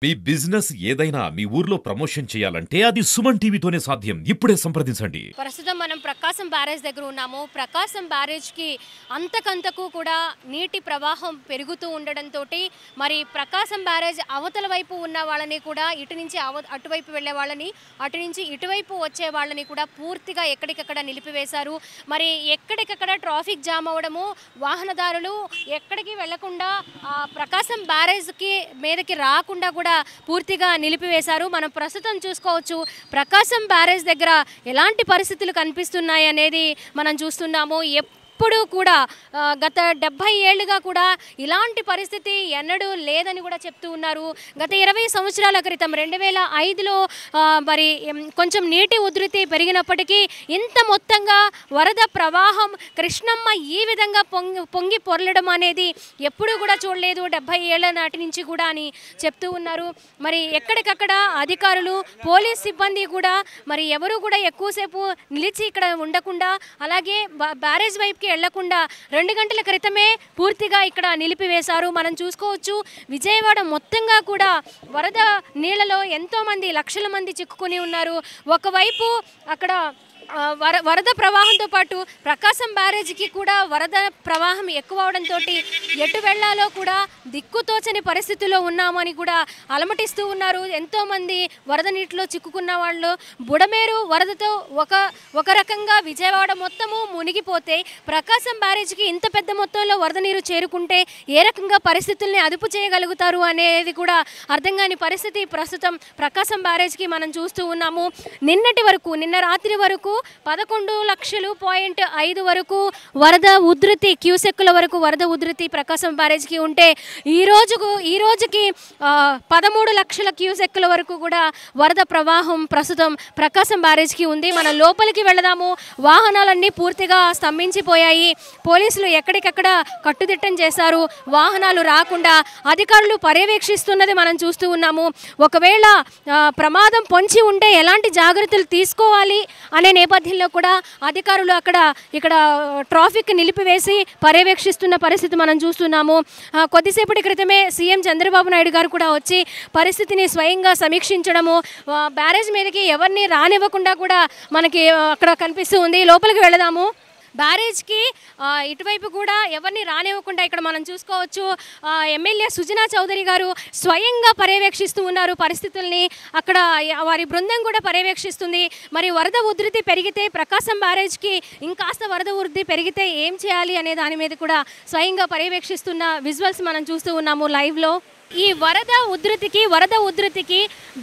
మీ business ఏదైనా మీ ఊర్లో promotion చేయాలంటే అది సుమన్ టీవీతోనే సాధ్యం. ఇప్పుడే సంప్రదించండి. ప్రస్తుతం మనం ప్రకాశం బ్యారేజ్ దగ్గర ఉన్నాము. ప్రకాశం బ్యారేజ్కి అంతకంతకు కూడా నీటి ప్రవాహం పెరుగుతూ ఉండడంతో మరి ప్రకాశం బ్యారేజ్ అవతల వైపు ఉన్న వాళ్ళని కూడా ఇటు నుంచి అటువైపు వెళ్ళే వాళ్ళని, అటు నుంచి ఇటువైపు వచ్చే వాళ్ళని కూడా పూర్తిగా ఎక్కడికక్కడ నిలిపివేశారు. మరి ఎక్కడికక్కడ ట్రాఫిక్ జామ్ అవ్వడము, వాహనదారులు ఎక్కడికి వెళ్లకుండా ప్రకాశం బ్యారేజ్కి మీదకి రాకుండా కూడా పూర్తిగా నిలిపివేశారు. మనం ప్రస్తుతం చూసుకోవచ్చు ప్రకాశం బ్యారేజ్ దగ్గర ఎలాంటి పరిస్థితులు కనిపిస్తున్నాయి అనేది మనం చూస్తున్నాము. ఎప్పుడు కూడా గత 70 ఏళ్లుగా కూడా ఇలాంటి పరిస్థితి ఎన్నడూ లేదని కూడా చెప్తూ ఉన్నారు. గత 20 సంవత్సరాల క్రితం 2005లో మరి కొంచెం నీటి ఉధృతి పెరిగినప్పటికీ ఇంత మొత్తంగా వరద ప్రవాహం కృష్ణమ్మ ఈ విధంగా పొంగి పొరలడం అనేది ఎప్పుడూ కూడా చూడలేదు 70 ఏళ్ల నాటి నుంచి కూడా అని చెప్తూ ఉన్నారు. మరి ఎక్కడికక్కడ అధికారులు, పోలీస్ సిబ్బంది కూడా మరి ఎవరు కూడా ఎక్కువసేపు నిలిచి ఇక్కడ ఉండకుండా, అలాగే బ్యారేజ్ వైపుకి వెళ్లకుండా 2 గంటల క్రితమే పూర్తిగా ఇక్కడ నిలిపివేశారు. మనం చూసుకోవచ్చు విజయవాడ మొత్తంగా కూడా వరద నీళ్లలో ఎంతోమంది, లక్షల మంది చిక్కుకొని ఉన్నారు. ఒకవైపు అక్కడ వరద ప్రవాహంతో పాటు ప్రకాశం బ్యారేజ్కి కూడా వరద ప్రవాహం ఎక్కువ అవడంతో ఎటు వెళ్లాలో కూడా దిక్కుతోచని పరిస్థితుల్లో ఉన్నామని కూడా అలమటిస్తూ ఉన్నారు. ఎంతోమంది వరద నీటిలో చిక్కుకున్న వాళ్ళు. బుడమేరు వరదతో ఒక రకంగా విజయవాడ మొత్తము మునిగిపోతే ప్రకాశం బ్యారేజ్కి ఇంత పెద్ద మొత్తంలో వరద నీరు చేరుకుంటే ఏ రకంగా పరిస్థితుల్ని అదుపు చేయగలుగుతారు అనేది కూడా అర్థం కాని పరిస్థితి ప్రస్తుతం ప్రకాశం బ్యారేజ్కి మనం చూస్తూ ఉన్నాము. నిన్న రాత్రి వరకు 11,00,000.5 వరకు వరద ఉధృతి, క్యూసెక్కుల వరకు వరద ఉధృతి ప్రకాశం బ్యారేజ్కి ఉంటే ఈ రోజుకి 13 లక్షల క్యూసెక్కుల వరకు కూడా వరద ప్రవాహం ప్రస్తుతం ప్రకాశం బ్యారేజ్కి ఉంది. మనం లోపలికి వెళదాము. వాహనాలన్నీ పూర్తిగా స్తంభించిపోయాయి. పోలీసులు ఎక్కడికక్కడ కట్టుదిట్టం చేశారు. వాహనాలు రాకుండా అధికారులు పర్యవేక్షిస్తున్నది మనం చూస్తూ ఉన్నాము. ఒకవేళ ప్రమాదం పొంచి ఉంటే ఎలాంటి జాగ్రత్తలు తీసుకోవాలి అనే నేపథ్యంలో కూడా అధికారులు ఇక్కడ ట్రాఫిక్ నిలిపివేసి పర్యవేక్షిస్తున్న పరిస్థితి మనం చూస్తున్నాము. కొద్దిసేపటి క్రితమే సీఎం చంద్రబాబు నాయుడు గారు కూడా వచ్చి పరిస్థితిని స్వయంగా సమీక్షించడము, బ్యారేజ్ మీదకి ఎవరిని రానివ్వకుండా కూడా మనకి అక్కడ కనిపిస్తూ ఉంది. లోపలికి వెళదాము. బ్యారేజ్కి ఇటువైపు కూడా ఎవరిని రానివ్వకుండా ఇక్కడ మనం చూసుకోవచ్చు ఎమ్మెల్యే సుజనా చౌదరి గారు స్వయంగా పర్యవేక్షిస్తూ ఉన్నారు పరిస్థితుల్ని. అక్కడ వారి బృందం కూడా పర్యవేక్షిస్తుంది. మరి వరద ఉధృతి పెరిగితే ప్రకాశం బ్యారేజ్కి ఇంకాస్త వరద ఉధృతి పెరిగితే ఏం చేయాలి అనే దాని మీద కూడా స్వయంగా పర్యవేక్షిస్తున్న విజువల్స్ మనం చూస్తూ ఉన్నాము లైవ్లో. ఈ వరద ఉధృతికి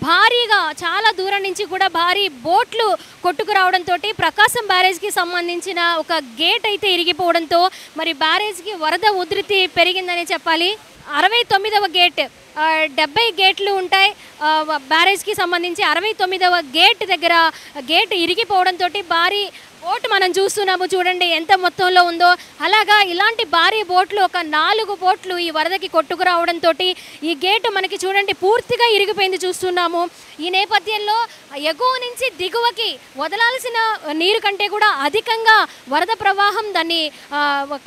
భారీగా చాలా దూరం నుంచి కూడా భారీ బోట్లు కొట్టుకురావడంతో ప్రకాశం బ్యారేజ్కి సంబంధించిన ఒక గేట్ అయితే ఇరిగిపోవడంతో మరి బ్యారేజ్కి వరద ఉధృతి పెరిగిందని చెప్పాలి. 69వ గేట్, 70 గేట్లు ఉంటాయి బ్యారేజ్కి సంబంధించి. 69వ గేట్ దగ్గర గేట్ ఇరిగిపోవడంతో భారీ బోట్ మనం చూస్తున్నాము. చూడండి ఎంత మొత్తంలో ఉందో. అలాగా ఇలాంటి భారీ బోట్లు ఒక 4 బోట్లు ఈ వరదకి కొట్టుకురావడంతో ఈ గేటు మనకి చూడండి పూర్తిగా ఇరిగిపోయింది చూస్తున్నాము. ఈ నేపథ్యంలో ఎగువ నుంచి దిగువకి వదలాల్సిన నీరు కంటే కూడా అధికంగా వరద ప్రవాహం దాన్ని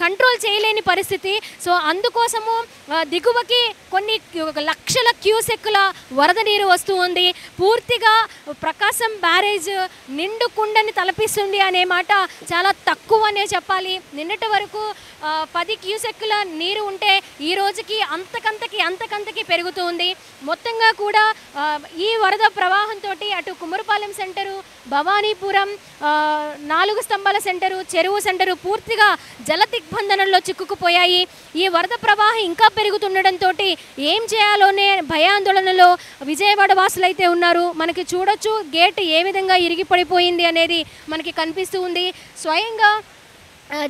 కంట్రోల్ చేయలేని పరిస్థితి. సో అందుకోసము దిగువకి కొన్ని లక్షల క్యూసెక్కుల వరద నీరు వస్తూ ఉంది. పూర్తిగా ప్రకాశం బ్యారేజ్ నిండు కుండని తలపిస్తుంది అనే మాట చాలా తక్కువ అనే చెప్పాలి. నిన్నటి వరకు 10 క్యూసెక్కుల నీరు ఉంటే ఈ రోజుకి అంతకంతకి పెరుగుతూ ఉంది. మొత్తంగా కూడా ఈ వరద ప్రవాహంతో అటు కుమ్మరపాలెం సెంటరు, భవానీపురం, 4 స్తంభాల సెంటరు, చెరువు సెంటరు పూర్తిగా జల దిగ్బంధనంలో చిక్కుకుపోయాయి. ఈ వరద ప్రవాహం ఇంకా పెరుగుతుండడంతో ఏం చేయాలోనే భయాందోళనలో విజయవాడ వాసులు అయితే ఉన్నారు. మనకి చూడొచ్చు గేట్ ఏ విధంగా ఇరిగి పడిపోయింది అనేది మనకి కనిపిస్తూ ఉంది. స్వయంగా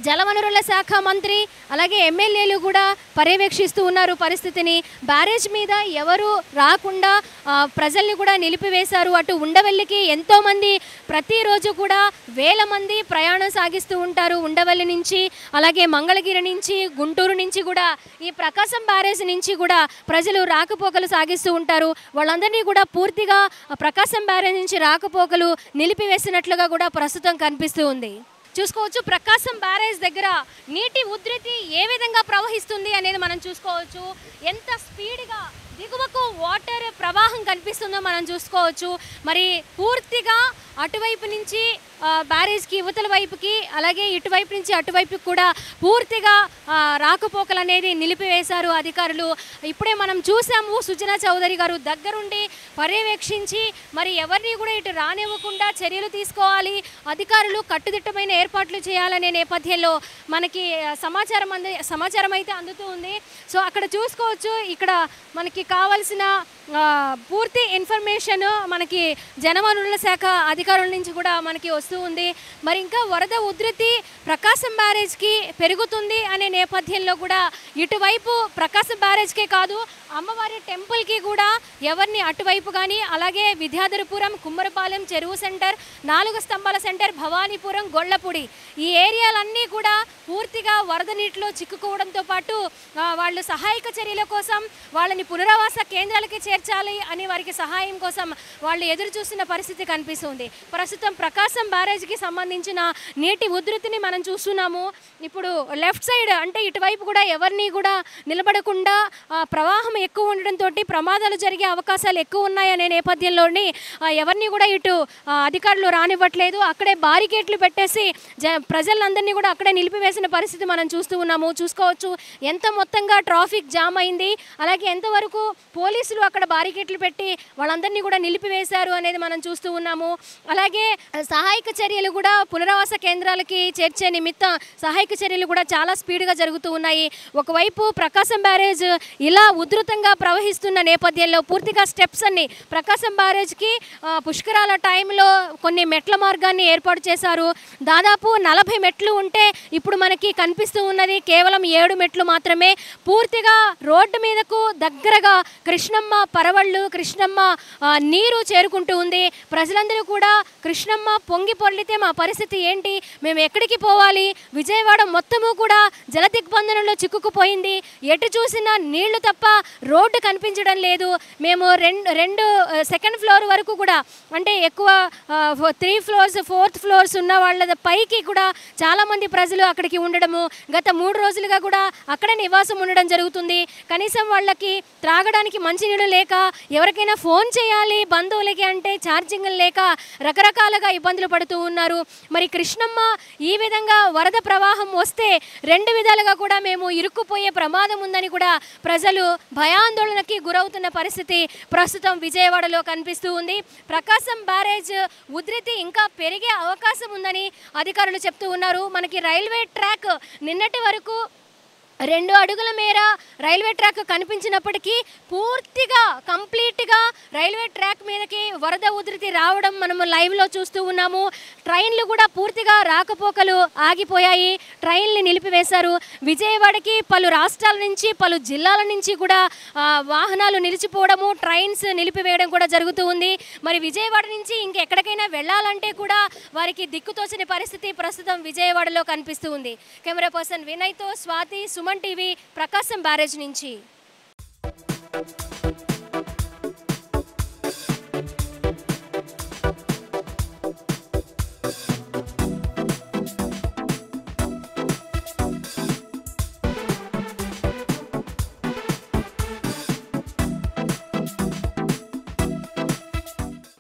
జలవనరుల శాఖ మంత్రి అలాగే ఎమ్మెల్యేలు కూడా పర్యవేక్షిస్తూ ఉన్నారు పరిస్థితిని. బ్యారేజ్ మీద ఎవరు రాకుండా ప్రజల్ని కూడా నిలిపివేశారు. అటు ఉండవల్లికి ఎంతోమంది ప్రతిరోజు కూడా వేల మంది ప్రయాణం సాగిస్తూ ఉంటారు. ఉండవల్లి నుంచి అలాగే మంగళగిరి నుంచి, గుంటూరు నుంచి కూడా ఈ ప్రకాశం బ్యారేజ్ నుంచి కూడా ప్రజలు రాకపోకలు సాగిస్తూ ఉంటారు. వాళ్ళందరినీ కూడా పూర్తిగా ప్రకాశం బ్యారేజ్ నుంచి రాకపోకలు నిలిపివేసినట్లుగా కూడా ప్రస్తుతం కనిపిస్తూ ఉంది. చూసుకోవచ్చు ప్రకాశం బ్యారేజ్ దగ్గర నీటి ఉధృతి ఏ విధంగా ప్రవహిస్తుంది అనేది మనం చూసుకోవచ్చు. ఎంత స్పీడ్గా దిగువకు వాటర్ ప్రవాహం కనిపిస్తుందో మనం చూసుకోవచ్చు. మరి పూర్తిగా అటువైపు నుంచి బ్యారేజ్కి యువతల వైపుకి, అలాగే ఇటువైపు నుంచి అటువైపుకి కూడా పూర్తిగా రాకపోకలు అనేది నిలిపివేశారు అధికారులు. ఇప్పుడే మనం చూసాము సుజనా చౌదరి గారు దగ్గరుండి పర్యవేక్షించి మరి ఎవరిని కూడా ఇటు రానివ్వకుండా చర్యలు తీసుకోవాలి, అధికారులు కట్టుదిట్టమైన ఏర్పాట్లు చేయాలనే నేపథ్యంలో మనకి సమాచారం అయితే అందుతూ ఉంది. సో అక్కడ చూసుకోవచ్చు, ఇక్కడ మనకి కావాల్సిన పూర్తి ఇన్ఫర్మేషన్ మనకి జలవనరుల శాఖ అధికారుల నుంచి కూడా మనకి వస్తూ ఉంది. మరి ఇంకా వరద ఉధృతి ప్రకాశం బ్యారేజ్కి పెరుగుతుంది అనే నేపథ్యంలో కూడా ఇటువైపు ప్రకాశం బ్యారేజ్కే కాదు అమ్మవారి టెంపుల్కి కూడా ఎవరిని అటువైపు కానీ, అలాగే విద్యాధరపురం, కుమ్మరపాలెం, చెరువు సెంటర్, 4 స్తంభాల సెంటర్, భవానీపురం, గొల్లపూడి ఈ ఏరియాలన్నీ కూడా పూర్తిగా వరద నీటిలో చిక్కుకోవడంతో పాటు వాళ్ళు సహాయక చర్యల కోసం వాళ్ళని పునరావాస కేంద్రాలకి చేర్చాలి అని వారికి సహాయం కోసం వాళ్ళు ఎదురు చూస్తున్న పరిస్థితి కనిపిస్తుంది. ప్రస్తుతం ప్రకాశం బ్యారేజ్కి సంబంధించిన నీటి ఉధృతిని మనం చూస్తున్నాము. ఇప్పుడు లెఫ్ట్ సైడ్ అంటే ఇటువైపు కూడా ఎవరిని కూడా నిలబడకుండా ప్రవాహం ఎక్కువ ఉండడంతో ప్రమాదాలు జరిగే అవకాశాలు ఎక్కువ ఉన్నాయనే నేపథ్యంలోని ఎవరిని కూడా ఇటు అధికారులు రానివ్వట్లేదు. అక్కడే బారికేట్లు పెట్టేసి ప్రజలందరినీ కూడా అక్కడే నిలిపివేసిన పరిస్థితి మనం చూస్తూ ఉన్నాము. చూసుకోవచ్చు ఎంత మొత్తంగా ట్రాఫిక్ జామ్ అయింది, అలాగే ఎంతవరకు పోలీసులు అక్కడ బారికేట్లు పెట్టి వాళ్ళందరినీ కూడా నిలిపివేశారు అనేది మనం చూస్తూ ఉన్నాము. అలాగే సహాయక చర్యలు కూడా పునరావాస కేంద్రాలకి చేర్చే నిమిత్తం సహాయక చర్యలు కూడా చాలా స్పీడ్గా జరుగుతూ ఉన్నాయి. ఒకవైపు ప్రకాశం బ్యారేజ్ ఇలా ఉధృతంగా ప్రవహిస్తున్న నేపథ్యంలో పూర్తిగా స్టెప్స్ అన్ని ప్రకాశం బ్యారేజ్కి పుష్కరాల టైంలో కొన్ని మెట్ల మార్గాన్ని ఏర్పాటు చేశారు. దాదాపు 40 మెట్లు ఉంటే ఇప్పుడు మనకి కనిపిస్తూ ఉన్నది కేవలం 7 మెట్లు మాత్రమే. పూర్తిగా రోడ్డు మీదకు దగ్గరగా కృష్ణమ్మ పరవళ్ళు, కృష్ణమ్మ నీరు చేరుకుంటూ ఉంది. ప్రజలందరూ కూడా కృష్ణమ్మ పొంగి పొర్లితే మా పరిస్థితి ఏంటి, మేము ఎక్కడికి పోవాలి, విజయవాడ మొత్తము కూడా జల దిగ్బంధనంలో చిక్కుకుపోయింది, ఎటు చూసినా నీళ్లు తప్ప రోడ్డు కనిపించడం లేదు. మేము రెండు సెకండ్ ఫ్లోర్ వరకు కూడా అంటే ఎక్కువ 3 ఫ్లోర్స్ 4th ఫ్లోర్స్ ఉన్న వాళ్ళ పైకి కూడా చాలామంది ప్రజలు అక్కడికి ఉండడము, గత 3 రోజులుగా కూడా అక్కడ నివాసం ఉండడం జరుగుతుంది. కనీసం వాళ్ళకి త్రాగడానికి మంచినీళ్ళు లేక, ఎవరికైనా ఫోన్ చేయాలి బంధువులకి అంటే ఛార్జింగ్ లేక రకరకాలుగా ఇబ్బందులు పడుతూ ఉన్నారు. మరి కృష్ణమ్మ ఈ విధంగా వరద ప్రవాహం వస్తే 2 విధాలుగా కూడా మేము ఇరుక్కుపోయే ప్రమాదం ఉందని కూడా ప్రజలు భయాందోళనకి గురవుతున్న పరిస్థితి ప్రస్తుతం విజయవాడలో కనిపిస్తూ ఉంది. ప్రకాశం బ్యారేజ్ ఉధృతి ఇంకా పెరిగే అవకాశం ఉందని అధికారులు చెప్తూ ఉన్నారు. మనకి రైల్వే ట్రాక్ నిన్నటి వరకు 2 అడుగుల మేర రైల్వే ట్రాక్ కనిపించినప్పటికీ పూర్తిగా కంప్లీట్గా రైల్వే ట్రాక్ మీదకి వరద ఉధృతి రావడం మనము లైవ్లో చూస్తూ ఉన్నాము. ట్రైన్లు కూడా పూర్తిగా రాకపోకలు ఆగిపోయాయి, ట్రైన్లు నిలిపివేశారు. విజయవాడకి పలు రాష్ట్రాల నుంచి, పలు జిల్లాల నుంచి కూడా వాహనాలు నిలిచిపోవడము, ట్రైన్స్ నిలిపివేయడం కూడా జరుగుతూ ఉంది. మరి విజయవాడ నుంచి ఇంకెక్కడికైనా వెళ్ళాలంటే కూడా వారికి దిక్కుతోచని పరిస్థితి ప్రస్తుతం విజయవాడలో కనిపిస్తూ ఉంది. కెమెరా పర్సన్ వినయ్తో స్వాతి, సుమన్ టీవీ, ప్రకాశం బ్యారేజ్ నుంచి.